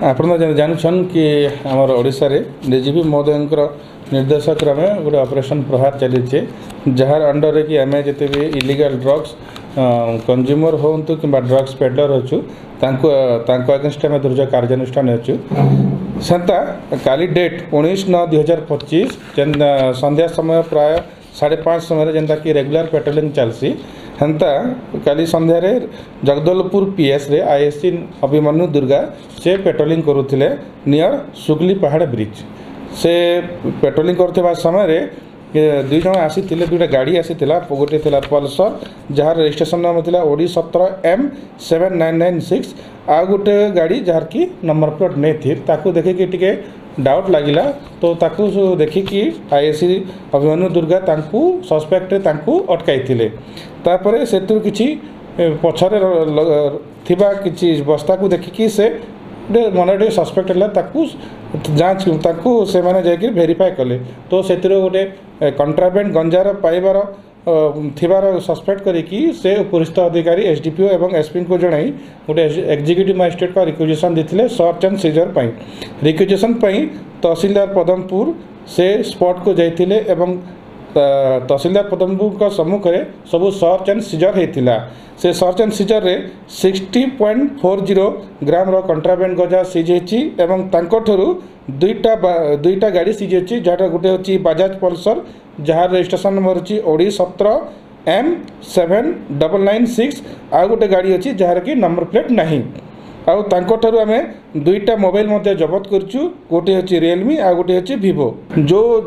ଆପଣ जानछन कि आमर ओडिशा रे डीजीपी महोदय निर्देश क्रमे गोटे ऑपरेशन प्रहार चलीचे जार अंडर रे कि आम जिते भी इलीगल ड्रग्स कंज्यूमर हूँ कि ड्रग्स पेडलर अच्छु अगेंस्ट आम दृढ़ कार्यानुष्ठान अच्छु सेंता काली डेट 19/9/2025 जेन संध्या समय प्राय 5:30 समय जेनता कि रेगुलर पेट्रोलिंग चलसी हेन्ता काली संध्या रे जगदलपुर पीएस रे आईएससी अभिमन्यु दुर्गा से पेट्रोलिंग करुथिले नियर सुगली पहाड़ ब्रिज से पेट्रोलिंग करथिबा समय रे दुई जन आसी दुईटा गाड़ी आसी गोटे थिला पल्सर जार रजिस्ट्रेशन नंबर थिला ओडी 17M7996 आ गोटे गाड़ी जार की नंबर प्लेट नहीं थी ताकू देखिकी टिके डाउट लगिला तो ताकू देखिकी आईएससी अभिमन्यु दुर्गा तांकू सस्पेक्ट तांकू अटकाई तापर से किसी पछरे थिबा किछि बस्ता को देखिकी से मन सस्पेक्ट है जांच से मैंने जाकि वेरीफाई कले तो से गोटे कंट्राबेंड गंजार पाइबार थिबार सस्पेक्ट करिकी से उपरिस्थ अधिकारी एसडीपीओ एवं एसपी को जनाई गोटे एग्जीक्यूटिव मजिस्ट्रेट का रिक्वेजिशन देते सर्च एंड सीजर रिक्वेजिशन तहसीलदार पदमपुर से स्पॉट को जाइए एवं तहसीलदार पदमपुर सम्मुख में सब सर्च एंड सीजर होता से सर्च एंड सीजर रे 60.40 ग्राम रो कंट्राबेंड गजा सीज एवं दुईटा गाड़ी सीज जहाँ गोटे हूँ बजाज पल्सर जहाँ रजिस्ट्रेशन नंबर अच्छी ओडी 17M7996 आ गोटे गाड़ी अच्छी जहाँ कि नंबर प्लेट नहीं आउ आम दुईटा मोबाइल जबत करूँ गोटे हूँ रियलमी आ गोटे हूँ वीवो जो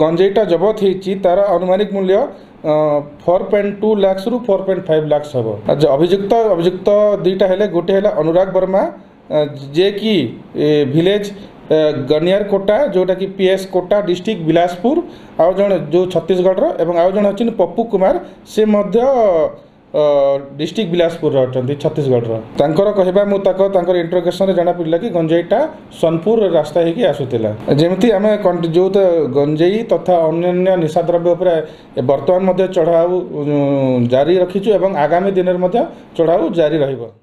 गंजेईटा जबत होती तार अनुमानिक मूल्य 4.2 लाख रु 4.5 लाख हम अभियुक्त दुईटा है गोटे है अनुराग वर्मा जे कि विलेज गनियार कोटा जोटा कि पीएस कोटा डिस्ट्रिक्ट बिलासपुर आउ जन जो छत्तीसगढ़ एवं आउ जन अच्छे पप्पू कुमार से डिस्ट्रिक्ट बिलासपुर अच्छा छत्तीसगढ़ कहवा मुझे इंट्रोगेशन जना पड़ा कि गंजेईटा सोनपुर रास्ता होगी आसूला जमी आम जो गंजेई तथा अन्य निशा द्रव्य बर्तमान चढ़ाऊ जारी रखीचु एवं आगामी दिन में चढ़ाऊ जारी रहिबो।